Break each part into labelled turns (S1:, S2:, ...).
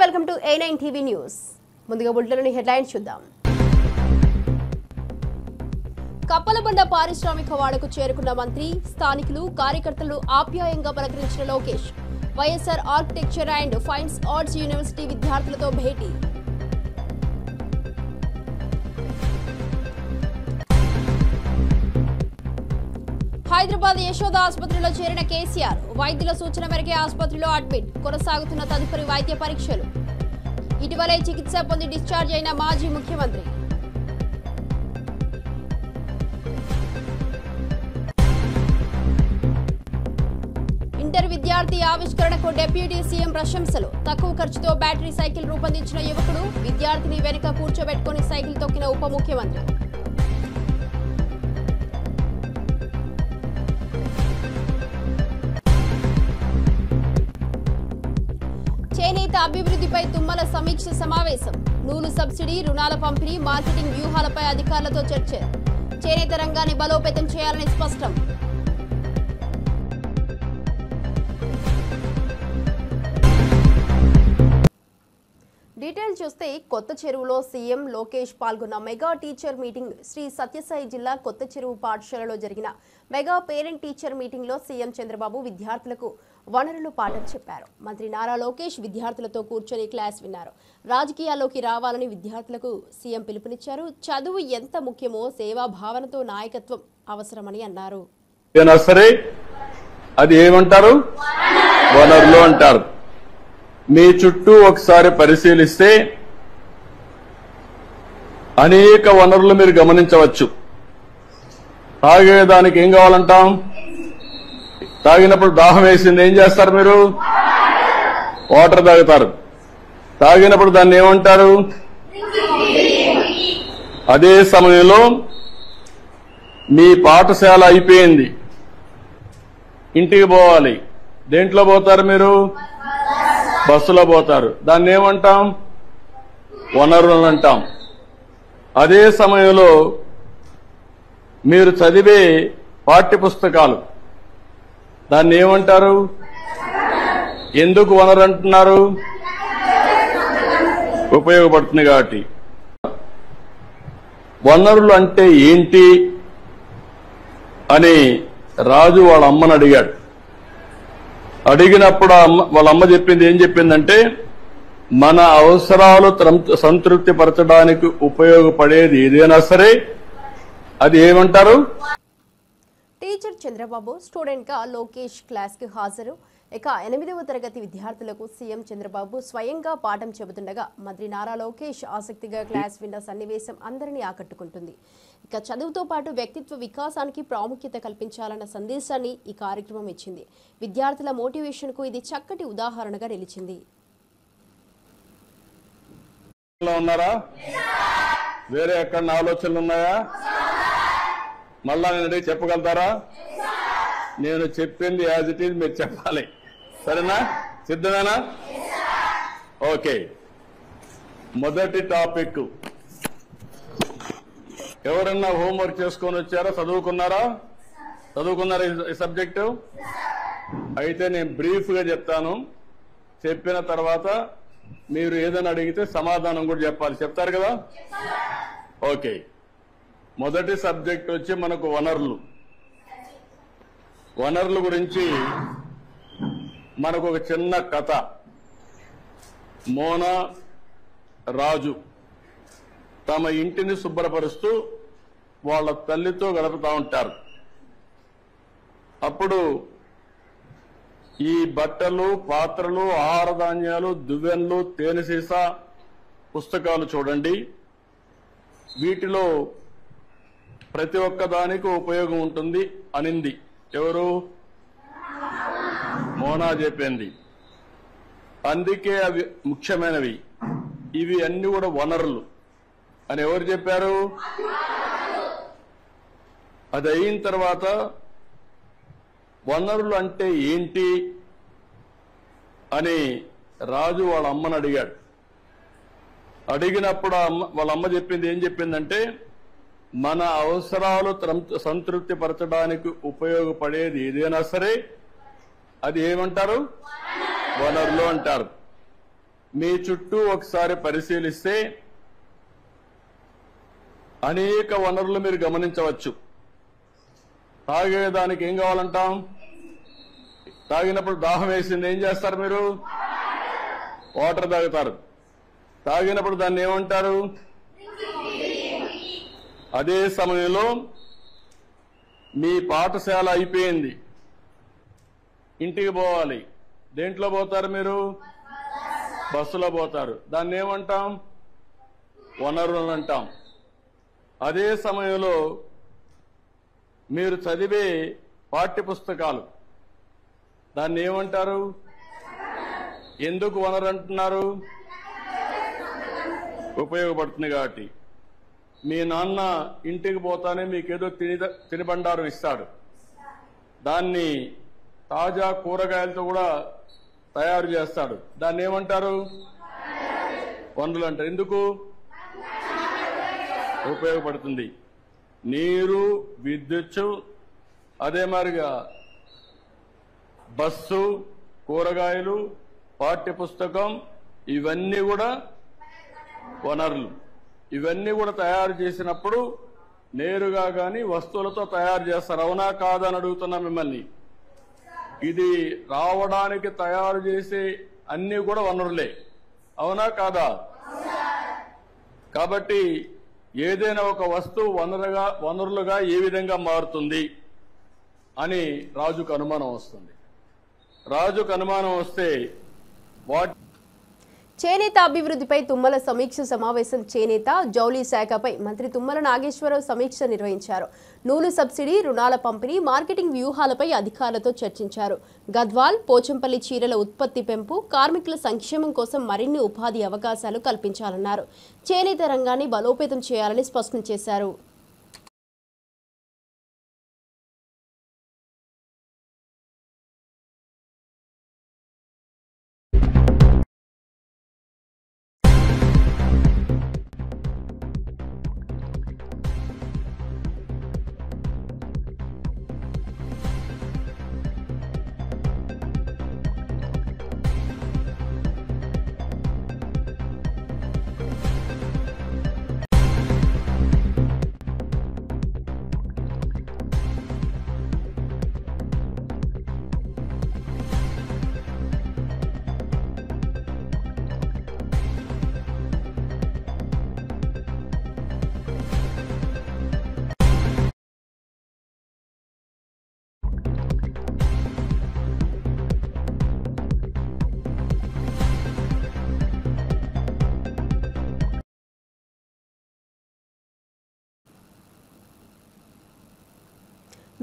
S1: Welcome to A9 TV news. ముందుగా బులెటిన్లోని headlines చూద్దాం. కప్పలబండ పారిశ్రామిక వాడకు చేరుకున్న మంత్రి, స్థానికులు, కార్యకర్తలు ఆప్యాయంగా పలకరించిన Lokesh. YSR Architecture and Fine Arts University విద్యార్థులతో భేటీ. హైదరాబాద్ యశోద ఆసుపత్రిలో చేరిన కేసీఆర్. వైద్యుల సూచన మేరకే ఆసుపత్రిలో అడ్మిట్. కొనసాగుతున్న తదుపరి వైద్య పరీక్షలు. ఇటీవలే చికిత్స పొంది డిశ్చార్జ్ అయిన మాజీ ముఖ్యమంత్రి. ఇంటర్ విద్యార్థి ఆవిష్కరణకు డిప్యూటీ సీఎం ప్రశంసలు. తక్కువ ఖర్చుతో బ్యాటరీ సైకిల్ రూపొందించిన యువకుడు. విద్యార్థిని వెనుక కూర్చోబెట్టుకుని సైకిల్ తొక్కిన ఉప ముఖ్యమంత్రి. చేనేత అభివృద్ధిపై తుమ్మల సమీక్ష సమావేశం. నూలు సబ్సిడీ, రుణాల పంపిణీ, మార్కెటింగ్ వ్యూహాలపై అధికారులతో చర్చ. చేనేత రంగాన్ని బలోపేతం చేయాలని స్పష్టం. డీటెయిల్ చూస్తే కొత్త చెరువులో సీఎం లోకేష్ పాల్గొన్న mega teacher meeting. Sri Sathya Sai జిల్లా కొత్త చెరువు పాఠశాలలో జరిగిన మెగా పేరెంట్ టీచర్ మీటింగ్ లో సీఎం చంద్రబాబు విద్యార్థులకు వనరులు పాఠం చెప్పారు. మంత్రి నారా లోకేష్ విద్యార్థులతో కూర్చొని క్లాస్ విన్నారు. రాజకీయాల్లోకి రావాలని విద్యార్థులకు సీఎం పిలుపునిచ్చారు. చదువు ఎంత ముఖ్యమో సేవా భావనతో నాయకత్వం అవసరమని అన్నారు.
S2: అది ఏమంటారు? వనరులు అంటారు. మీ చుట్టూ ఒకసారి పరిశీలిస్తే అనేక వనరులు మీరు గమనించవచ్చు. తాగేదానికి ఏం కావాలంటాం? తాగినప్పుడు దాహం వేసింది, ఏం చేస్తారు మీరు? వాటర్ తాగుతారు. తాగినప్పుడు దాన్ని ఏమంటారు? అదే సమయంలో మీ పాఠశాల అయిపోయింది, ఇంటికి పోవాలి. దేంట్లో పోతారు మీరు? బస్సులో పోతారు. దాన్ని ఏమంటాం? వనరులు అంటాం. అదే సమయంలో మీరు చదివే పాఠ్యపుస్తకాలు, దాన్ని ఏమంటారు? ఎందుకు వనరు అంటున్నారు? ఉపయోగపడుతుంది కాబట్టి. వనరులు అంటే ఏంటి అని రాజు వాళ్ళ అమ్మని అడిగాడు. అడిగినప్పుడు వాళ్ళ అమ్మ చెప్పింది ఏం చెప్పిందంటే, మన అవసరాలు సంతృప్తి పరచడానికి ఉపయోగపడేది ఏదైనా సరే అది ఏమంటారు?
S1: టీచర్ చంద్రబాబు స్టూడెంట్ గా లోకేష్ క్లాస్ కి హాజరు. ఇక 8వ తరగతి విద్యార్థులకు సీఎం చంద్రబాబు స్వయంగా పాఠం చెబుతుండగా మంత్రి నారా లోకేష్ ఆసక్తిగా క్లాస్ విన్న సన్నివేశం అందరినీ ఆకట్టుకుంటుంది. ఇక చదువుతో పాటు వ్యక్తిత్వ వికాసానికి ప్రాముఖ్యత కల్పించాలన్న సందేశాన్ని ఈ కార్యక్రమం ఇచ్చింది. విద్యార్థుల మోటివేషన్ కు ఇది చక్కటి ఉదాహరణగా నిలిచింది.
S2: వేరే ఎక్కడ ఆలోచనలు ఉన్నాయా? మళ్ళా నేను చెప్పగలుగుతారా? నేను చెప్పింది యాజ్ ఇట్ ఈజ్ మీరు చెప్పాలి. సరేనా? సిద్ధమేనా? ఓకే. మొదటి టాపిక్, ఎవరన్నా హోంవర్క్ చేసుకొని వచ్చారా? చదువుకున్నారా? ఈ సబ్జెక్టు అయితే నేను బ్రీఫ్ గా చెప్తాను. చెప్పిన తర్వాత మీరు ఏదైనా అడిగితే సమాధానం కూడా చెప్పాలి. చెప్తారు కదా? ఓకే. మొదటి సబ్జెక్ట్ వచ్చి మనకు వనరులు. వనరుల గురించి మనకు ఒక చిన్న కథ. మోనా, రాజు తమ ఇంటిని శుభ్రపరుస్తూ వాళ్ళ తల్లితో గడుపుతూ ఉంటారు. అప్పుడు ఈ బట్టలు, పాత్రలు, ఆహార ధాన్యాలు, దువ్వెనలు, తేనె సీసా, పుస్తకాలు చూడండి. వీటిలో ప్రతి ఒక్క దానికి ఉపయోగం ఉంటుంది అనింది. ఎవరు? మోనా చెప్పింది. అందుకే అవి ముఖ్యమైనవి, ఇవి అన్ని కూడా వనరులు అని ఎవరు చెప్పారు? అది అయిన తర్వాత వనరులు అంటే ఏంటి అని రాజు వాళ్ళ అమ్మని అడిగాడు. అడిగినప్పుడు వాళ్ళ అమ్మ చెప్పింది ఏం చెప్పిందంటే, మన అవసరాలు సంతృప్తి పరచడానికి ఉపయోగపడేది ఏదైనా సరే అది ఏమంటారు? వనరులు అంటారు. మీ చుట్టూ ఒకసారి పరిశీలిస్తే అనేక వనరులు మీరు గమనించవచ్చు. తాగేదానికి ఏం కావాలంటాం? తాగినప్పుడు దాహం వేసింది ఏం చేస్తారు మీరు? వాటర్ తాగుతారు. తాగినప్పుడు దాన్ని ఏమంటారు? అదే సమయంలో మీ పాఠశాల అయిపోయింది, ఇంటికి పోవాలి. దేంట్లో పోతారు మీరు? బస్సులో పోతారు. దాన్ని ఏమంటాం? వనరులు అంటాం. అదే సమయంలో మీరు చదివే పాఠ్యపుస్తకాలు, దాన్ని ఏమంటారు? ఎందుకు వనరు అంటున్నారు? ఉపయోగపడుతుంది కాబట్టి. మీ నాన్న ఇంటికి పోతానే మీకేదో తినిబండారం ఇస్తాడు. దాన్ని తాజా కూరగాయలతో కూడా తయారు చేస్తాడు. దాన్ని ఏమంటారు? వనరులు అంటారు. ఎందుకు? ఉపయోగపడుతుంది. నీరు, విద్యుత్, అదే మాదిరిగా బస్సు, కూరగాయలు, పాఠ్యపుస్తకం, ఇవన్నీ కూడా వనరులు. ఇవన్నీ కూడా తయారు చేసినప్పుడు నేరుగా గాని వస్తువులతో తయారు చేస్తారు. అవునా కాదా అని అడుగుతున్నా మిమ్మల్ని. ఇది రావడానికి తయారు చేసే అన్ని కూడా వనరులే. అవునా కాదా? కాబట్టి ఏదైనా ఒక వస్తువు వనరులుగా ఏ విధంగా మారుతుంది అని రాజుకు అనుమానం వస్తుంది. రాజుకు అనుమానం వస్తే
S1: చేనేత అభివృద్ధిపై తుమ్మల సమీక్ష సమావేశం. చేనేత, జౌళి శాఖపై మంత్రి తుమ్మల నాగేశ్వరరావు సమీక్ష నిర్వహించారు. నూలు సబ్సిడీ, రుణాల పంపిణీ, మార్కెటింగ్ వ్యూహాలపై అధికారులతో చర్చించారు. గద్వాల్, పోచంపల్లి చీరల ఉత్పత్తి పెంపు, కార్మికుల సంక్షేమం కోసం మరిన్ని ఉపాధి అవకాశాలు కల్పించాలన్నారు. చేనేత రంగాన్ని బలోపేతం చేయాలని స్పష్టం చేశారు.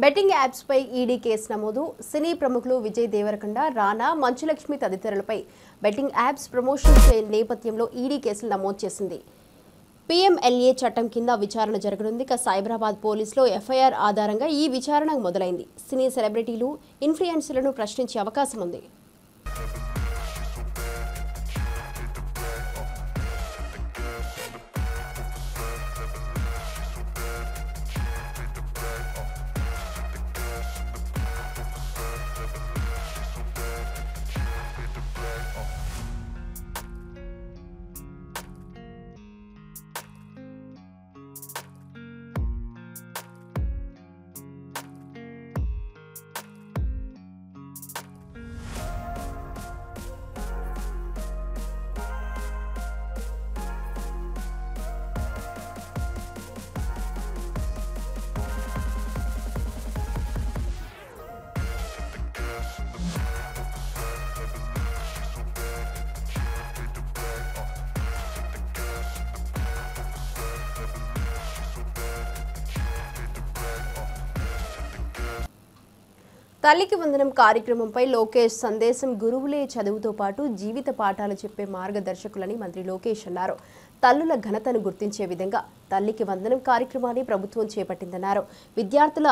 S1: బెట్టింగ్ యాప్స్ పై ఈడీ కేసు నమోదు. సినీ ప్రముఖులు విజయ్ దేవరకొండ, రానా, మంచులక్ష్మి తదితరులపై బెట్టింగ్ యాప్స్ ప్రమోషన్ నేపథ్యంలో ఈడీ కేసులు నమోదు చేసింది. పీఎంఎల్ఏ చట్టం కింద విచారణ జరగనుంది. సైబరాబాద్ పోలీసులో ఎఫ్ఐఆర్ ఆధారంగా ఈ విచారణ మొదలైంది. సినీ సెలబ్రిటీలు, ఇన్ఫ్లుయెన్సర్లను ప్రశ్నించే అవకాశం ఉంది. తల్లికి వందనం కార్యక్రమంపై లోకేష్ సందేశం. గురువులే చదువుతో పాటు జీవిత పాఠాలు చెప్పే మార్గదర్శకులని మంత్రి లోకేష్ అన్నారు. తల్లుల ఘనతను గుర్తించే విధంగా తల్లికి వందనం కార్యక్రమాన్ని ప్రభుత్వం చేపట్టిందన్నారు. విద్యార్థుల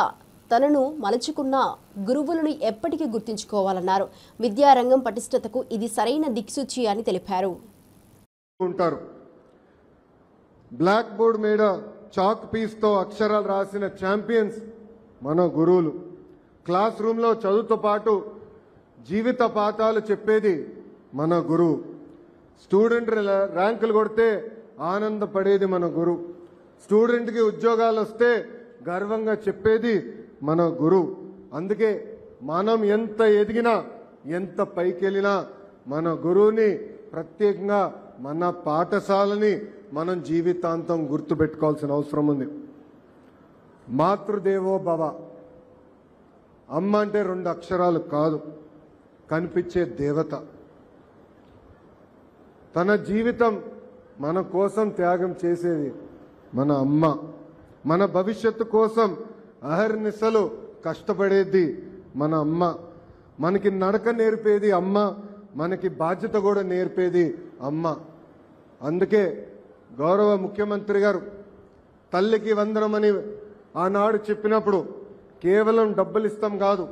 S1: తనను మలుచుకున్న గురువులను ఎప్పటికీ గుర్తుంచుకోవాలన్నారు. విద్యారంగం పటిష్టతకు ఇది సరైన దిక్సూచి అని తెలిపారు.
S3: బ్లాక్ బోర్డ్ మీద చాక్ పీస్ తో అక్షరాలు రాసిన ఛాంపియన్స్ మన గురువులు. క్లాస్ రూమ్ లో చదువుతో పాటు జీవిత పాఠాలు చెప్పేది మన గురువు. స్టూడెంట్ ర్యాంకులు కొడితే ఆనందపడేది మన గురువు. స్టూడెంట్కి ఉద్యోగాలు వస్తే గర్వంగా చెప్పేది మన గురువు. అందుకే మనం ఎంత ఎదిగినా ఎంత పైకెళ్ళినా మన గురువుని ప్రత్యేకంగా మన పాఠశాలని మనం జీవితాంతం గుర్తుపెట్టుకోవాల్సిన అవసరం ఉంది. మాతృదేవో భవ. అమ్మ అంటే 2 అక్షరాలు కాదు, కనిపించే దేవత. తన జీవితం మన కోసం త్యాగం చేసేది మన అమ్మ. మన భవిష్యత్తు కోసం అహర్నిశలు కష్టపడేది మన అమ్మ. మనకి నడక నేర్పేది అమ్మ, మనకి బాధ్యత కూడా నేర్పేది అమ్మ. అందుకే గౌరవ ముఖ్యమంత్రి గారు తల్లికి వందనమని ఆనాడు చెప్పినప్పుడు కేవలం డబ్బులు ఇస్తాం కాదు,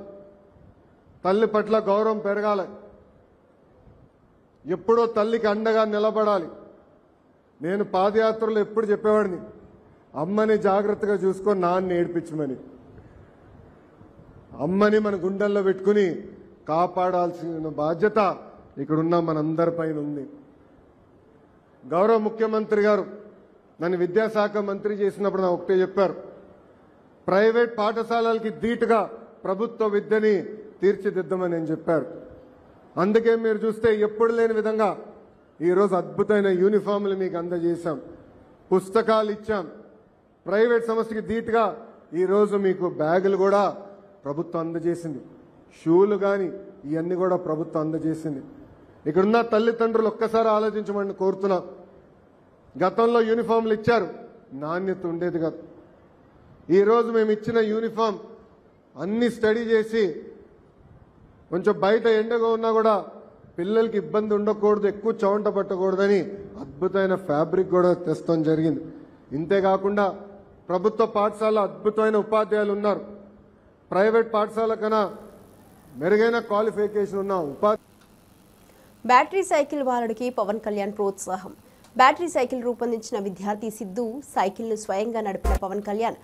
S3: తల్లి పట్ల గౌరవం పెరగాలి, ఎప్పుడో తల్లికి అండగా నిలబడాలి. నేను పాదయాత్రలో ఎప్పుడు చెప్పేవాడిని, అమ్మని జాగ్రత్తగా చూసుకొని నాన్న ఏడిపించమని. అమ్మని మన గుండెల్లో పెట్టుకుని కాపాడాల్సిన బాధ్యత ఇక్కడున్న మనందరిపైన ఉంది. గౌరవ ముఖ్యమంత్రి గారు నన్ను విద్యాశాఖ మంత్రి చేసినప్పుడు నాకు ఒకటే చెప్పారు, ప్రైవేట్ పాఠశాలలకి ధీటుగా ప్రభుత్వ విద్యని తీర్చిదిద్దామని నేను చెప్పారు. అందుకే మీరు చూస్తే ఎప్పుడు లేని విధంగా ఈరోజు అద్భుతమైన యూనిఫామ్లు మీకు అందజేశాం, పుస్తకాలు ఇచ్చాం. ప్రైవేట్ సంస్థకి ధీటుగా ఈరోజు మీకు బ్యాగులు కూడా ప్రభుత్వం అందజేసింది, షూలు కానీ ఇవన్నీ కూడా ప్రభుత్వం అందజేసింది. ఇక్కడున్న తల్లిదండ్రులు ఒక్కసారి ఆలోచించమని కోరుతున్నా. గతంలో యూనిఫామ్లు ఇచ్చారు, నాణ్యత ఉండేది కాదు. ఈరోజు మేము ఇచ్చిన యూనిఫామ్ అన్ని స్టడీ చేసి కొంచెం బయట ఎండగా ఉన్నా కూడా పిల్లలకి ఇబ్బంది ఉండకూడదు, ఎక్కువ చవంట పట్టకూడదని అద్భుతమైన ఫ్యాబ్రిక్ కూడా తెస్తాం జరిగింది. ఇంతేకాకుండా ప్రభుత్వ పాఠశాల అద్భుతమైన ఉపాధ్యాయులు ఉన్నారు. ప్రైవేట్ పాఠశాల కన్నా మెరుగైన క్వాలిఫికేషన్ ఉన్న ఉపాధ్యాయులు.
S1: బ్యాటరీ సైకిల్ వారుడికి పవన్ కళ్యాణ్ ప్రోత్సాహం. బ్యాటరీ సైకిల్ రూపొందించిన విద్యార్థి సిద్ధు సైకిల్ను స్వయంగా నడిపిన పవన్ కళ్యాణ్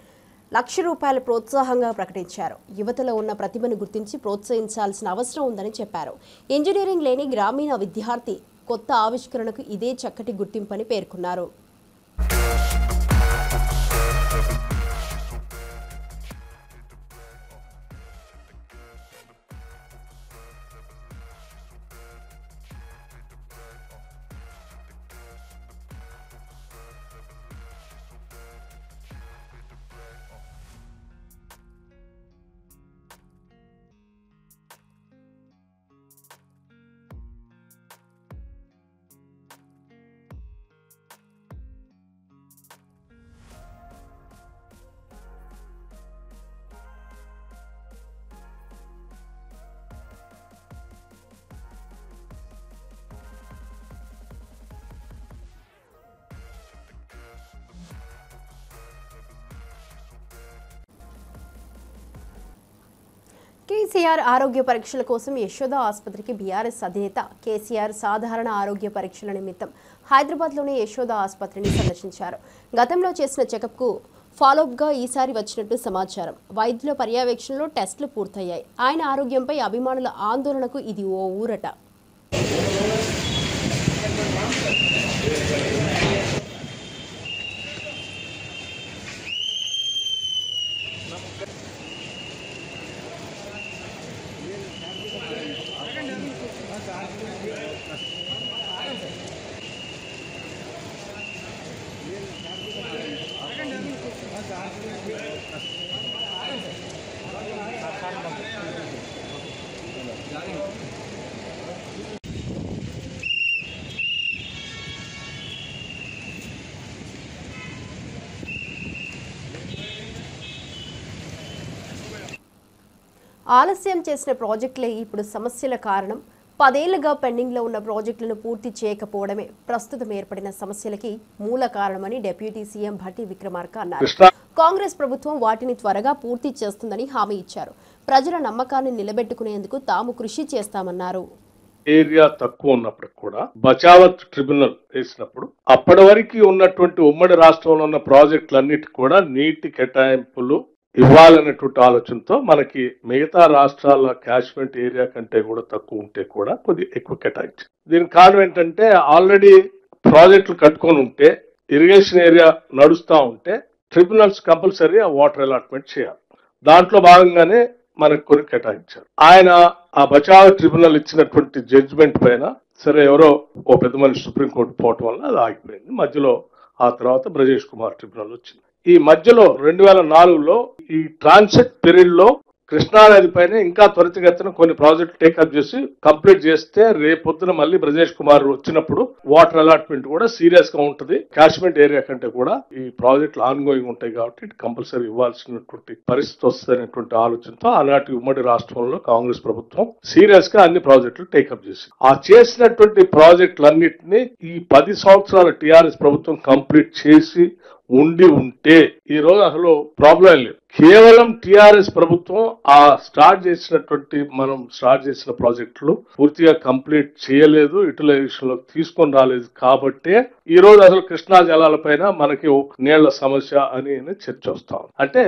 S1: ₹1,00,000 ప్రోత్సాహంగా ప్రకటించారు. యువతలో ఉన్న ప్రతిభను గుర్తించి ప్రోత్సహించాల్సిన అవసరం ఉందని చెప్పారు. ఇంజనీరింగ్ లేని గ్రామీణ విద్యార్థి కొత్త ఆవిష్కరణకు ఇదే చక్కటి గుర్తింపని పేర్కొన్నారు. కేసీఆర్ ఆరోగ్య పరీక్షల కోసం యశోద ఆసుపత్రికి బీఆర్ఎస్ అధినేత కేసీఆర్ సాధారణ ఆరోగ్య పరీక్షల నిమిత్తం హైదరాబాద్లోని యశోద ఆసుపత్రిని సందర్శించారు. గతంలో చేసిన చెకప్కు ఫాలోఅప్గా ఈసారి వచ్చినట్టు సమాచారం. వైద్యుల పర్యవేక్షణలో టెస్టులు పూర్తయ్యాయి. ఆయన ఆరోగ్యంపై అభిమానుల ఆందోళనకు ఇది ఓ ఊరట. ఆలస్యం చేసిన ప్రాజెక్టులే ఇప్పుడు సమస్యల కారణం. 10 ఏళ్లుగా పెండింగ్లో ఉన్న ప్రాజెక్టులను పూర్తి చేయకపోవడమే ప్రస్తుతం ఏర్పడిన సమస్యలకి మూల కారణమని డిప్యూటీ సీఎం భట్టి విక్రమార్క అన్నారు. కాంగ్రెస్ ప్రభుత్వం వాటిని త్వరగా పూర్తి చేస్తుందని హామీ ఇచ్చారు. ప్రజల నమ్మకాన్ని నిలబెట్టుకునేందుకు తాము కృషి చేస్తామన్నారు.
S4: ఏరియా తక్కువ ఉన్నప్పుడు కూడా బచావత్ ట్రిబ్యునల్ వేసినప్పుడు అప్పటి వరకు ఉన్నటువంటి ఉమ్మడి రాష్ట్రంలో ఉన్న ప్రాజెక్టులన్నిటి కూడా నీటి కేటాయింపులు ఇవ్వాలనేటువంటి ఆలోచనతో మనకి మిగతా రాష్ట్రాల క్యాచ్మెంట్ ఏరియా కంటే కూడా తక్కువ ఉంటే కూడా కొద్దిగా ఎక్కువ కేటాయించారు. దీనికి కారణం ఏంటంటే ఆల్రెడీ ప్రాజెక్టులు కట్టుకొని ఉంటే, ఇరిగేషన్ ఏరియా నడుస్తూ ఉంటే ట్రిబ్యునల్స్ కంపల్సరీ ఆ వాటర్ అలాట్మెంట్ చేయాలి. దాంట్లో భాగంగానే మనకు కొన్ని కేటాయించారు. ఆయన ఆ బచావ్ ట్రిబ్యునల్ ఇచ్చినటువంటి జడ్జిమెంట్ పైన సరే ఎవరో ఓ పెద్ద మనిషి సుప్రీంకోర్టు పోవటం వల్ల అది ఆగిపోయింది. మధ్యలో ఆ తర్వాత బ్రజేష్ కుమార్ ట్రిబ్యునల్ వచ్చింది. ఈ మధ్యలో 2004లో ఈ ట్రాన్సిట్ పీరియడ్ లో కృష్ణానది పైన ఇంకా త్వరితగతిన కొన్ని ప్రాజెక్టులు టేకప్ చేసి కంప్లీట్ చేస్తే రేపొద్దున మళ్ళీ బ్రజేష్ కుమార్ వచ్చినప్పుడు వాటర్ అలాట్మెంట్ కూడా సీరియస్ గా ఉంటుంది. క్యాచ్మెంట్ ఏరియా కంటే కూడా ఈ ప్రాజెక్టులు ఆన్ గోయింగ్ ఉంటాయి కాబట్టి కంపల్సరీ ఇవ్వాల్సినటువంటి పరిస్థితి వస్తుందనేటువంటి ఆలోచనతో ఆనాటి ఉమ్మడి రాష్ట్రంలో కాంగ్రెస్ ప్రభుత్వం సీరియస్ గా అన్ని ప్రాజెక్టులు టేకప్ చేసింది. ఆ చేసినటువంటి ప్రాజెక్టులన్నింటినీ ఈ 10 సంవత్సరాల టీఆర్ఎస్ ప్రభుత్వం కంప్లీట్ చేసి ఉంటే ఈ రోజు అసలు ప్రాబ్లం లేదు. కేవలం టీఆర్ఎస్ ప్రభుత్వం ఆ మనం స్టార్ట్ చేసిన ప్రాజెక్టులు పూర్తిగా కంప్లీట్ చేయలేదు, యూటిలైజేషన్ లో తీసుకొని రాలేదు కాబట్టే ఈ రోజు అసలు కృష్ణా జలాలపైన మనకి నీళ్ల సమస్య అని చర్చ వస్తాం. అంటే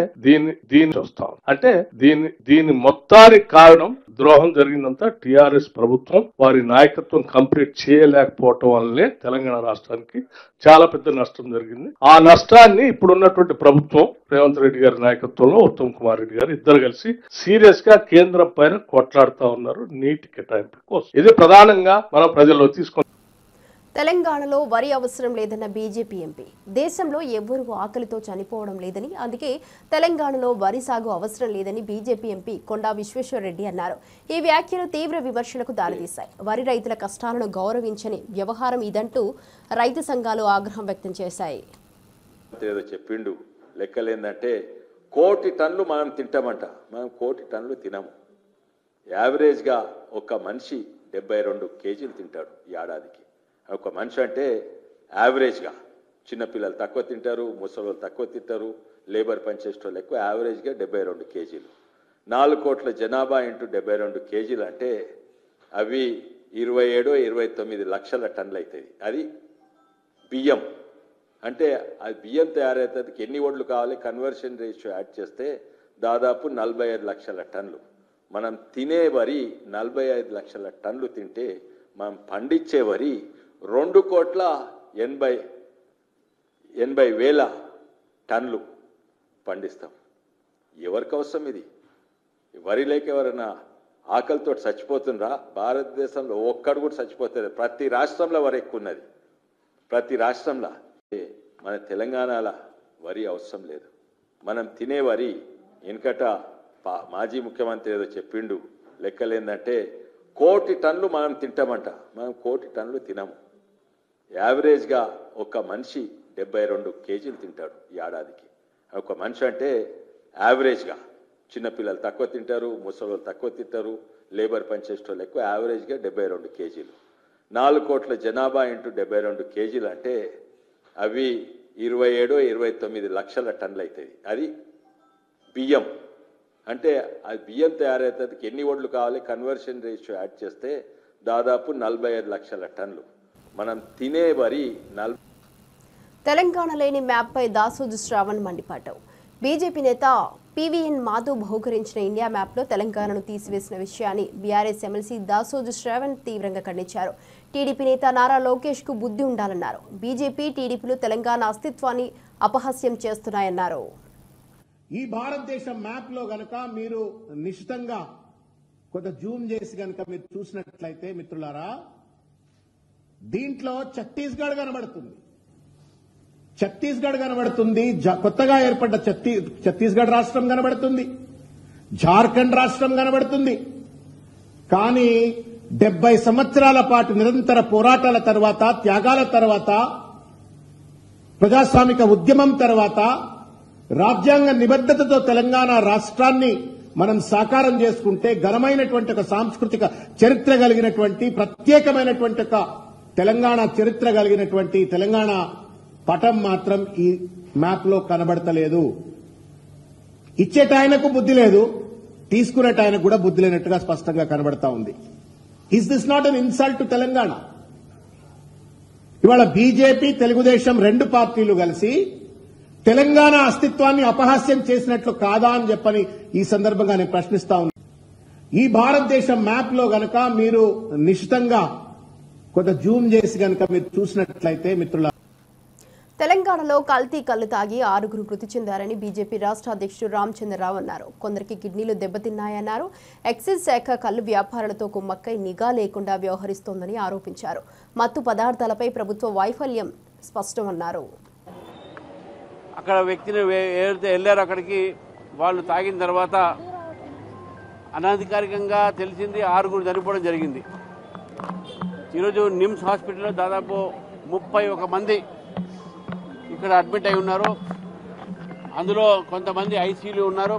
S4: దీని మొత్తానికి కారణం ద్రోహం జరిగిందంతా టీఆర్ఎస్ ప్రభుత్వం వారి నాయకత్వం కంప్లీట్ చేయలేకపోవటం వల్లనే తెలంగాణ రాష్ట్రానికి చాలా పెద్ద నష్టం జరిగింది. ఆ నష్టాన్ని ఇప్పుడున్నటువంటి ప్రభుత్వం రేవంత్ రెడ్డి గారి నాయకత్వంలో ఉత్తమ్ కుమార్ రెడ్డి గారు ఇద్దరు కలిసి సీరియస్ గా కేంద్రం పైన కొట్లాడుతా ఉన్నారు నీటి కేటాయింపు కోసం. ఇది ప్రధానంగా మనం ప్రజల్లో తీసుకొని.
S1: తెలంగాణలో వరి అవసరం లేదన్న బీజేపీ ఎంపీ, దేశంలో ఎవ్వరూ ఆకలితో చనిపోవడం లేదని, అందుకే తెలంగాణలో వరి సాగు అవసరం లేదని బీజేపీ ఎంపీ కొండా విశ్వేశ్వరరెడ్డి అన్నారు. ఈ వ్యాఖ్యలు తీవ్ర విమర్శలకు దారితీశాయి. వరి రైతుల కష్టాలను గౌరవించని వ్యవహారం ఇదంటూ రైతు సంఘాలు ఆగ్రహం వ్యక్తం చేశాయి.
S5: చెప్పిండు లెక్కలేందంటే 1 కోటి టన్నులు మనం తింటామంట, మనం 1 కోటి టన్నులు తినము. యావరేజ్గా ఒక మనిషి 72 కేజీలు తింటాడు ఈ ఏడాదికి. ఒక మనిషి అంటే యావరేజ్గా చిన్నపిల్లలు తక్కువ తింటారు, ముసలి తక్కువ తింటారు, లేబర్ పనిచేసేటోళ్ళు ఎక్కువ. యావరేజ్గా 72 కేజీలు. 4 కోట్ల జనాభా ఇంటూ 72 కేజీలు అంటే అవి 27-29 లక్షల టన్నులు అవుతుంది. అది బియ్యం అంటే అది బియ్యం తయారవుతానికి ఎన్ని ఒడ్లు కావాలి, కన్వర్షన్ రేషియో యాడ్ చేస్తే దాదాపు 45 లక్షల టన్నులు. మనం తినే వరి 45 లక్షల టన్నులు తింటే మనం పండించే వరి 2,80,000 టన్నులు పండిస్తాం. ఎవరికి అవసరం ఇది? వరి లేక ఎవరైనా ఆకలితో చచ్చిపోతుండ్రా? భారతదేశంలో ఒక్కడు కూడా చచ్చిపోతుంది. ప్రతి రాష్ట్రంలో వరి ఎక్కువ ఉన్నది, ప్రతి రాష్ట్రంలో. మన తెలంగాణలో వరి అవసరం లేదు. మనం తినే వరి వెనకట మాజీ ముఖ్యమంత్రి ఏదో చెప్పిండు లెక్కలేందంటే 1 కోటి టన్నులు మనం తింటామంట, మనం 1 కోటి టన్నులు తినము. యావరేజ్గా ఒక మనిషి 72 కేజీలు తింటాడు ఈ ఏడాదికి. ఒక మనిషి అంటే యావరేజ్గా చిన్నపిల్లలు తక్కువ తింటారు, ముసలి తక్కువ తింటారు, లేబర్ పనిచేసేటోళ్ళు ఎక్కువ. యావరేజ్గా 72 కేజీలు. 4 కోట్ల జనాభా ఇంటూ 72 కేజీలు అంటే అవి 27-29 లక్షల టన్నులు అవుతుంది. అది బియ్యం అంటే అది బియ్యం తయారవుతానికి ఎన్ని ఒడ్లు కావాలి, కన్వర్షన్ రేషియో యాడ్ చేస్తే దాదాపు 45 లక్షల టన్నులు. మనం తినే వరి
S1: తెలంగాణ లేని మ్యాప్పై దాసోజు శ్రావణ్ మండిపాటావు. బీజేపీ నేత పీవీఎన్ మాధవ్ బహుకరించిన ఇండియా మ్యాప్లో తెలంగాణను తీసివేసిన విషయాన్ని బీఆర్ఎస్ ఎమ్మెల్సీ దాసోజు శ్రావణ్ తీవ్రంగా ఖండించారు. టీడీపీ నేత నారా లోకేష్ కు బుద్ధి ఉండాలన్నారు. బీజేపీ టీడీపీలు తెలంగాణ అస్తిత్వాన్ని అపహాస్యం చేస్తున్నాయన్నారు.
S6: ఈ భారతదేశం మ్యాప్ లో గనక మీరు నిశ్చితంగా కొంత జూమ్ చేసి గనక మీరు చూసినట్లయితే మిత్రులారా, దీంట్లో ఛత్తీస్గఢ్ కనబడుతుంది, కొత్తగా ఏర్పడ్డ ఛత్తీస్గఢ్ రాష్ట్రం కనబడుతుంది, జార్ఖండ్ రాష్ట్రం కనబడుతుంది. కానీ 70 సంవత్సరాల పాటు నిరంతర పోరాటాల తర్వాత, త్యాగాల తర్వాత, ప్రజాస్వామిక ఉద్యమం తర్వాత, రాజ్యాంగ నిబద్ధతతో తెలంగాణ రాష్ట్రాన్ని మనం సాకారం చేసుకుంటే ఘనమైనటువంటి ఒక సాంస్కృతిక చరిత్ర కలిగినటువంటి ప్రత్యేకమైనటువంటి ఒక తెలంగాణ చరిత్ర కలిగినటువంటి తెలంగాణ పటం మాత్రం ఈ మ్యాప్ లో కనబడతలేదు. ఇచ్చేటాయనకు బుద్ధి లేదు, తీసుకునేటాయనకు కూడా బుద్ధి లేనట్టుగా స్పష్టంగా కనబడతా ఉంది. Is this not an insult to Telangana? ఇవాళ బీజేపీ, తెలుగుదేశం 2 పార్టీలు కలిసి తెలంగాణ అస్తిత్వాన్ని అపహాస్యం చేసినట్లు కాదా అని చెప్పని ఈ సందర్భంగా నేను ప్రశ్నిస్తా ఉన్నాను. ఈ భారతదేశం మ్యాప్ లో గనక మీరు నిశ్చితంగా కొంత జూమ్ చేసి గనక మీరు చూసినట్లయితే మిత్రుల
S1: తెలంగాణలో కల్తీ కళ్ళు తాగి 6 మృతి చెందారని బీజేపీ రాష్ట్ర అధ్యక్షుడు రామచంద్రరావు అన్నారు. కొందరికి కిడ్నీలు దెబ్బతిన్నాయన్నారు. ఎక్సైజ్ శాఖ కళ్ళు వ్యాపారులతో కుమ్మక్కై నిఘా లేకుండా వ్యవహరిస్తోందని ఆరోపించారు. మత్తు పదార్థాలపై ప్రభుత్వ వైఫల్యం స్పష్టమన్నారు.
S7: అక్కడ వ్యక్తిని ఎవరైతే వెళ్ళారో అక్కడికి వాళ్ళు తాగిన తర్వాత అనధికారికంగా తెలిసింది 6 చనిపోవడం జరిగింది. ఈరోజు నిమ్స్ హాస్పిటల్లో దాదాపు 31 మంది ఇక్కడ అడ్మిట్ అయి ఉన్నారు. అందులో కొంతమంది ఐసీయూలో ఉన్నారు.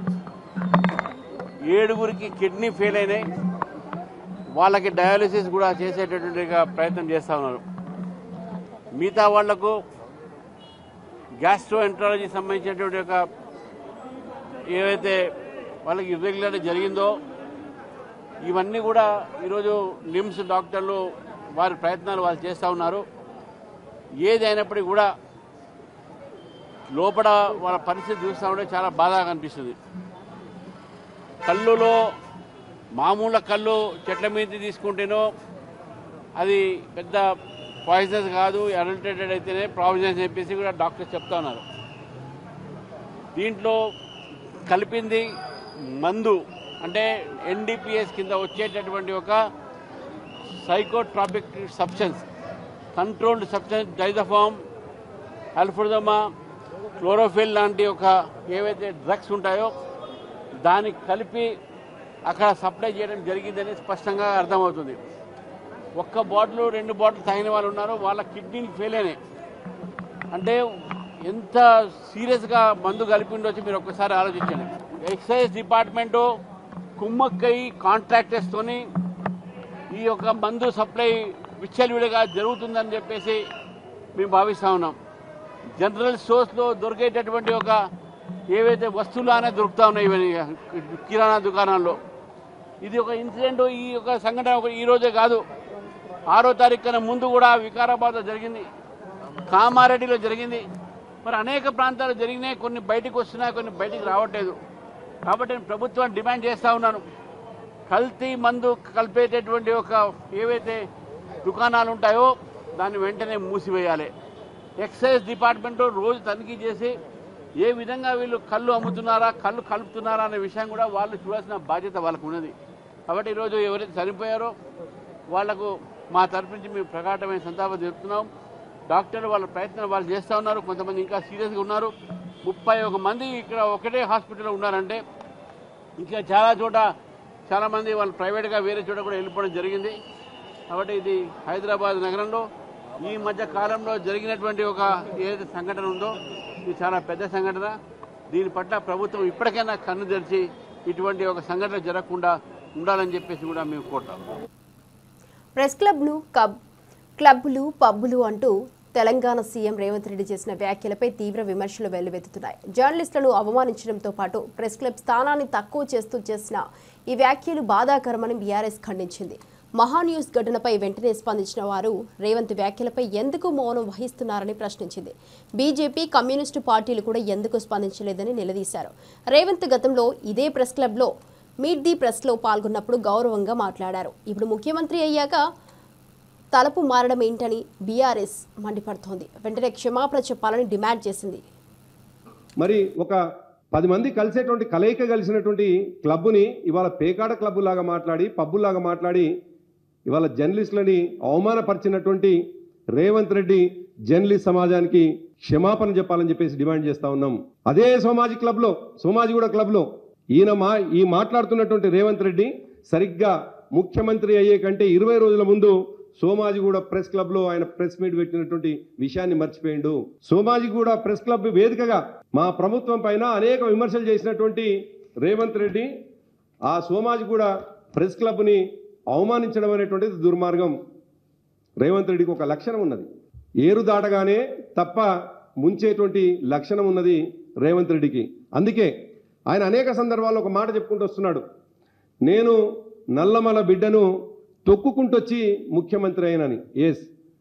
S7: 7గురికి కిడ్నీ ఫెయిల్ అయినాయి. వాళ్ళకి డయాలసిస్ కూడా చేసేటటువంటి ప్రయత్నం చేస్తూ ఉన్నారు. మిగతా వాళ్లకు గ్యాస్ట్రోఎంట్రాలజీ సంబంధించినటువంటి ఒక ఏవైతే వాళ్ళకి ఇర్రెగ్యులర్ జరిగిందో ఇవన్నీ కూడా ఈరోజు నిమ్స్ డాక్టర్లు వారి ప్రయత్నాలు వాళ్ళు చేస్తూ ఉన్నారు. ఏది అయినప్పటికీ కూడా లోపల వాళ్ళ పరిస్థితి చూస్తూ ఉంటే చాలా బాధగా అనిపిస్తుంది. కళ్ళులో మామూలు కళ్ళు చెట్ల మీద తీసుకుంటేనో అది పెద్ద పాయిజన్స్ కాదు, అడల్టరేటెడ్ అయితేనే ప్రావిజన్స్ చెప్పేసి కూడా డాక్టర్స్ చెప్తా ఉన్నారు. దీంట్లో కలిపింది మందు అంటే ఎన్డీపీఎస్ కింద వచ్చేటటువంటి ఒక psychotropic substance, controlled substance, డైజోఫామ్, అల్ఫ్రదమా, chlorophyll లాంటి ఒక ఏవైతే డ్రగ్స్ ఉంటాయో దానికి కలిపి అక్కడ సప్లై చేయడం జరిగిందని స్పష్టంగా అర్థమవుతుంది. 1 బాటిల్ 2 బాటిల్ తాగిన వాళ్ళు ఉన్నారు. వాళ్ళ కిడ్నీలు ఫెయిల్ అయినాయి. అంటే ఎంత సీరియస్గా మందు కలిపి ఉండొచ్చు మీరు ఒక్కసారి ఆలోచించండి. ఎక్సైజ్ డిపార్ట్మెంటు కుమ్మక్కై కాంట్రాక్టర్స్తోని ఈ యొక్క మందు సప్లై విచ్చలవిడిగా జరుగుతుందని చెప్పేసి మేము భావిస్తూ ఉన్నాం. జనరల్ స్టోర్స్లో దొరికేటటువంటి ఒక ఏవైతే వస్తువులు అనేది దొరుకుతూ ఉన్నాయి ఇవన్నీ కిరాణా దుకాణాల్లో. ఇది ఒక ఇన్సిడెంట్, ఈ యొక్క సంఘటన ఈ రోజే కాదు, 6వ తారీఖు కన్నా ముందు కూడా వికారాబాద్లో జరిగింది, కామారెడ్డిలో జరిగింది, మరి అనేక ప్రాంతాలు జరిగినాయి. కొన్ని బయటకు వస్తున్నాయి, కొన్ని బయటికి రావట్లేదు. కాబట్టి నేను ప్రభుత్వాన్ని డిమాండ్ చేస్తూ ఉన్నాను, కల్తీ మందు కలిపేటటువంటి ఒక ఏవైతే దుకాణాలు ఉంటాయో దాన్ని వెంటనే మూసివేయాలి. ఎక్సైజ్ డిపార్ట్మెంట్ రోజు తనిఖీ చేసి ఏ విధంగా వీళ్ళు కళ్ళు అమ్ముతున్నారా, కళ్ళు కలుపుతున్నారా అనే విషయం కూడా వాళ్ళు చూడాల్సిన బాధ్యత వాళ్ళకు ఉన్నది. కాబట్టి ఈరోజు ఎవరైతే చనిపోయారో వాళ్లకు మా తరఫు నుంచి మేము ప్రగాఢమైన సంతాపం తెలుపుతున్నాం. డాక్టర్లు వాళ్ళ ప్రయత్నం వాళ్ళు చేస్తూ ఉన్నారు. కొంతమంది ఇంకా సీరియస్గా ఉన్నారు. 31 మంది ఇక్కడ ఒకటే హాస్పిటల్లో ఉన్నారంటే ఇంకా చాలామంది వాళ్ళు ప్రైవేట్గా వేరే చోట కూడా వెళ్ళిపోవడం జరిగింది. కాబట్టి ఇది హైదరాబాద్ నగరంలో ఈ మధ్య కాలంలో జరిగినటువంటి ఒక ఏదైతే సంఘటన ఉందో ఇది చాలా పెద్ద సంఘటన. దీని పట్ల ప్రభుత్వం ఇప్పటికైనా కన్ను తెరిచి ఇటువంటి ఒక సంఘటన జరగకుండా ఉండాలని చెప్పేసి కూడా మేము కోరుతాం.
S1: ప్రెస్ క్లబ్లు పబ్బులు అంటూ తెలంగాణ సీఎం రేవంత్ రెడ్డి చేసిన వ్యాఖ్యలపై తీవ్ర విమర్శలు వెల్లువెత్తుతున్నాయి. జర్నలిస్టులను అవమానించడంతో పాటు ప్రెస్ క్లబ్ స్థానాన్ని తక్కువ చేస్తూ చేసిన ఈ వ్యాఖ్యలు బాధాకరమని బీఆర్ఎస్ ఖండించింది. మహాన్యూస్ ఘటనపై వెంటనే స్పందించిన వారు రేవంత్ వ్యాఖ్యలపై ఎందుకు మౌనం వహిస్తున్నారని ప్రశ్నించింది. బీజేపీ, కమ్యూనిస్టు పార్టీలు కూడా ఎందుకు స్పందించలేదని నిలదీశారు. రేవంత్ గతంలో ఇదే ప్రెస్ క్లబ్లో మీట్ ది ప్రెస్లో పాల్గొన్నప్పుడు గౌరవంగా మాట్లాడారు. ఇప్పుడు ముఖ్యమంత్రి అయ్యాక తలపు మారడం ఏంటని బీఆర్ఎస్ మండిపడుతోంది. వెంటనే క్షమాపణ చెప్పాలని డిమాండ్ చేసింది.
S8: మరి ఒక 10 మంది కలిసేటువంటి కలయిక కలిసినటువంటి క్లబ్ని ఇవాళ పేకాడ క్లబ్ లాగా మాట్లాడి, పబ్బులాగా మాట్లాడి ఇవాళ జర్నలిస్టులని అవమానపరిచినటువంటి రేవంత్ రెడ్డి జర్నలిస్ట్ సమాజానికి క్షమాపణ చెప్పాలని చెప్పేసి డిమాండ్ చేస్తా ఉన్నాం. అదే సోమాజిగూడ క్లబ్లో ఈ మాట్లాడుతున్నటువంటి రేవంత్ రెడ్డి సరిగ్గా ముఖ్యమంత్రి అయ్యే కంటే 20 రోజుల ముందు సోమాజిగూడ ప్రెస్ క్లబ్లో ఆయన ప్రెస్ మీట్ పెట్టినటువంటి విషయాన్ని మర్చిపోయిండు. సోమాజిగూడ ప్రెస్ క్లబ్ వేదికగా మా ప్రభుత్వం పైన అనేక విమర్శలు చేసినటువంటి రేవంత్ రెడ్డి ఆ సోమాజిగూడ ప్రెస్ క్లబ్ని అవమానించడం అనేటువంటిది దుర్మార్గం. రేవంత్ రెడ్డికి ఒక లక్షణం ఉన్నది, ఏరు దాటగానే తప్ప ముంచేటువంటి లక్షణం ఉన్నది రేవంత్ రెడ్డికి. అందుకే ఆయన అనేక సందర్భాల్లో ఒక మాట చెప్పుకుంటూ వస్తున్నాడు, నేను నల్లమల బిడ్డను తొక్కుకుంటొచ్చి ముఖ్యమంత్రి అయినని. ఎస్,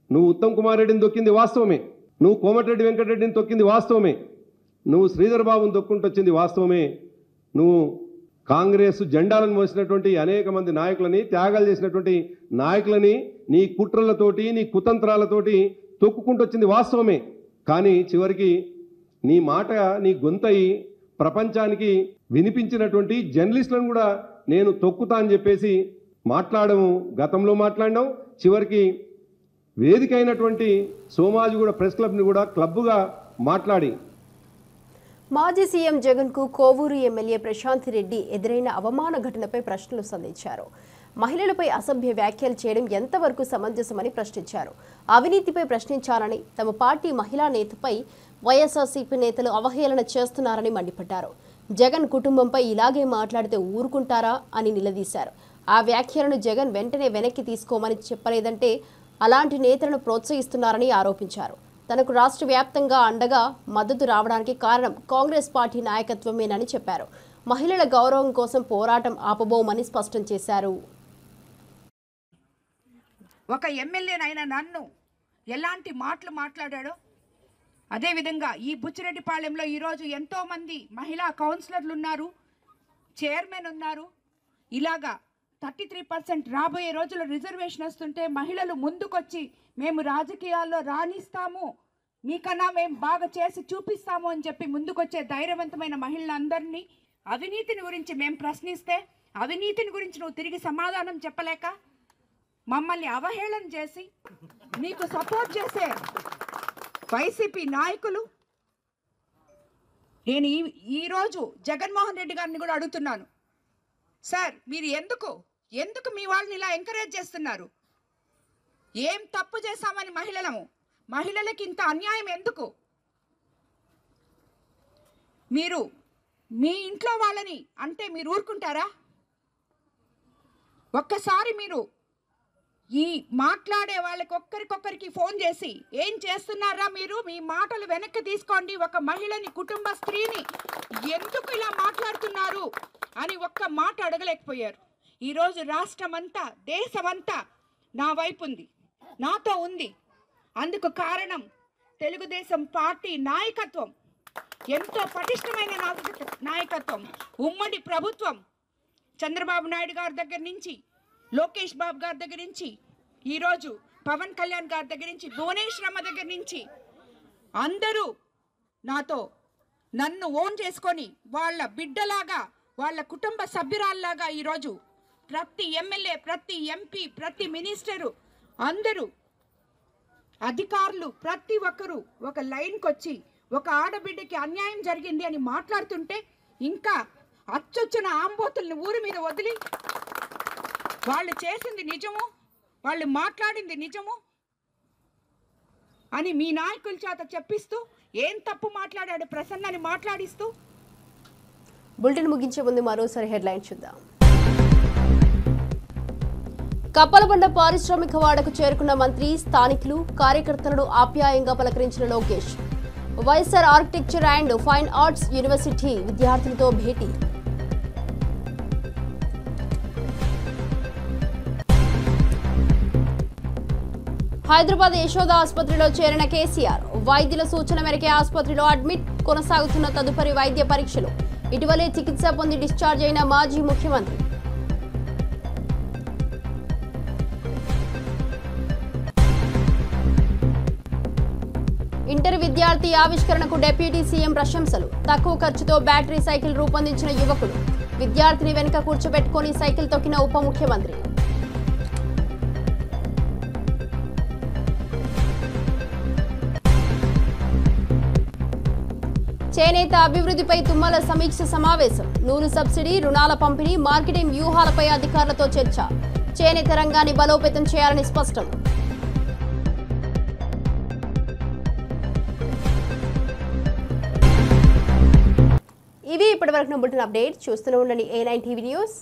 S8: నువ్వు ఉత్తమ్ కుమార్ రెడ్డిని తొక్కింది వాస్తవమే, నువ్వు కోమటిరెడ్డి వెంకటరెడ్డిని తొక్కింది వాస్తవమే, నువ్వు శ్రీధర్ బాబుని దొక్కుంటూ వచ్చింది వాస్తవమే. నువ్వు కాంగ్రెస్ జెండాలను మోసినటువంటి అనేక మంది నాయకులని, త్యాగాలు చేసినటువంటి నాయకులని నీ కుట్రలతోటి, నీ కుతంత్రాలతోటి తొక్కుకుంటూ వచ్చింది వాస్తవమే. కానీ చివరికి నీ మాట, నీ గొంతయి ప్రపంచానికి వినిపించినటువంటి జర్నలిస్టులను కూడా నేను తొక్కుతా అని చెప్పేసి మాట్లాడము, గతంలో మాట్లాడినాం. చివరికి వేదిక అయినటువంటి సోమాజిగూడ ప్రెస్ క్లబ్ని కూడా క్లబ్గా మాట్లాడి
S1: మాజీ సీఎం జగన్ కు కోవూరు ఎమ్మెల్యే ప్రశాంత్ రెడ్డి ఎదురైన అవమాన ఘటనపై ప్రశ్నలు సంధించారు. మహిళలపై అసభ్య వ్యాఖ్యలు చేయడం ఎంతవరకు సమంజసమని ప్రశ్నించారు. అవినీతిపై ప్రశ్నించాలని, తమ పార్టీ మహిళా నేతపై వైఎస్ఆర్సీపీ నేతలు అవహేళన చేస్తున్నారని మండిపడ్డారు. జగన్ కుటుంబంపై ఇలాగే మాట్లాడితే ఊరుకుంటారా అని నిలదీశారు. ఆ వ్యాఖ్యలను జగన్ వెంటనే వెనక్కి తీసుకోమని చెప్పలేదంటే అలాంటి నేతలను ప్రోత్సహిస్తున్నారని ఆరోపించారు. తనకు రాష్ట్ర వ్యాప్తంగా అండగా మద్దతు రావడానికి కారణం కాంగ్రెస్ పార్టీ నాయకత్వమేనని చెప్పారు. మహిళల గౌరవం కోసం పోరాటం ఆపబోమని స్పష్టం చేశారు.
S9: ఒక ఎమ్మెల్యేనైనా నన్ను ఎలాంటి మాటలు మాట్లాడాడో అదేవిధంగా ఈ బుచ్చిరెడ్డిపాళెంలో ఈరోజు ఎంతోమంది మహిళా కౌన్సిలర్లు ఉన్నారు, చైర్మన్ ఉన్నారు. ఇలాగా 33% రాబోయే రోజుల్లో రిజర్వేషన్ వస్తుంటే మహిళలు ముందుకొచ్చి మేము రాజకీయాల్లో రాణిస్తాము, మీకన్నా మేము బాగా చేసి చూపిస్తాము అని చెప్పి ముందుకొచ్చే ధైర్యవంతమైన మహిళలందరినీ అవినీతిని గురించి మేము ప్రశ్నిస్తే అవినీతిని గురించి నువ్వు తిరిగి సమాధానం చెప్పలేక మమ్మల్ని అవహేళన చేసి నీకు సపోర్ట్ చేసే వైసీపీ నాయకులు, నేను ఈరోజు జగన్మోహన్ రెడ్డి గారిని కూడా అడుగుతున్నాను, సార్ మీరు ఎందుకు మీ వాళ్ళని ఇలా ఎంకరేజ్ చేస్తున్నారు? ఏం తప్పు చేశామని మహిళలకి ఇంత అన్యాయం ఎందుకు? మీరు మీ ఇంట్లో వాళ్ళని అంటే మీరు ఊరుకుంటారా? ఒక్కసారి మీరు ఈ మాట్లాడే వాళ్ళకి ఒక్కరికొక్కరికి ఫోన్ చేసి ఏం చేస్తున్నారా మీరు, మీ మాటలు వెనక్కి తీసుకోండి, ఒక మహిళని, కుటుంబ స్త్రీని ఎందుకు ఇలా మాట్లాడుతున్నారు అని ఒక్క మాట అడగలేకపోయారు. ఈరోజు రాష్ట్రమంతా, దేశమంతా నా వైపు ఉంది, నాతో ఉంది. అందుకు కారణం తెలుగుదేశం పార్టీ నాయకత్వం, ఎంతో పటిష్టమైన నాయకత్వం, ఉమ్మడి ప్రభుత్వం. చంద్రబాబు నాయుడు గారి దగ్గర నుంచి, లోకేష్ బాబు గారి దగ్గర నుంచి, ఈరోజు పవన్ కళ్యాణ్ గారి దగ్గర నుంచి, భువనేశ్వరమ్మ దగ్గర నుంచి అందరూ నన్ను ఓన్ చేసుకొని వాళ్ళ బిడ్డలాగా, వాళ్ళ కుటుంబ సభ్యురాల్లాగా ఈరోజు ప్రతి ఎమ్మెల్యే, ప్రతి ఎంపీ, ప్రతి మినిస్టరు, అందరూ అధికారులు ప్రతి ఒక్కరూ ఒక లైన్కి వచ్చి ఒక ఆడబిడ్డకి అన్యాయం జరిగింది అని మాట్లాడుతుంటే ఇంకా అచ్చొచ్చిన ఆంబోతుల్ని ఊరి మీద వదిలి వాళ్ళు చేసింది నిజము, వాళ్ళు మాట్లాడింది నిజము అని మీ నాయకుల చేత చెప్పిస్తూ ఏం తప్పు మాట్లాడాడు ప్రసన్నని మాట్లాడిస్తూ.
S1: బులెటిన్ ముగించే ముందు మరోసారి హెడ్లైన్ చూద్దాం. కప్పలబండ పారిశ్రామిక వాడకు చేరుకున్న మంత్రి, స్థానికులు, కార్యకర్తలను ఆప్యాయంగా పలకరించిన Lokesh. YSR Architecture and Fine Arts University విద్యార్థులతో భేటీ. హైదరాబాద్ యశోద ఆసుపత్రిలో చేరిన కేసీఆర్. వైద్యుల సూచన మేరకే ఆసుపత్రిలో అడ్మిట్, కొనసాగుతున్న తదుపరి వైద్య పరీక్షలు. ఇటీవలే చికిత్స పొంది డిశ్చార్జ్ అయిన మాజీ ముఖ్యమంత్రి. ఇంటర్ విద్యార్థి ఆవిష్కరణకు డిప్యూటీ సీఎం ప్రశంసలు. తక్కువ ఖర్చుతో బ్యాటరీ సైకిల్ రూపొందించిన యువకులు. విద్యార్థిని వెనుక కూర్చోబెట్టుకుని సైకిల్ తొక్కిన ఉప ముఖ్యమంత్రి. చేనేత అభివృద్ధిపై తుమ్మల సమీక్ష సమావేశం. నూలు సబ్సిడీ, రుణాల పంపిణీ, మార్కెటింగ్ వ్యూహాలపై అధికారులతో చర్చ. చేనేత రంగాన్ని బలోపేతం చేయాలని స్పష్టం. ఇవి ఇప్పటివరకు బులెటిన్ అప్డేట్. చూస్తూనే ఉండండి A9 టీవీ న్యూస్.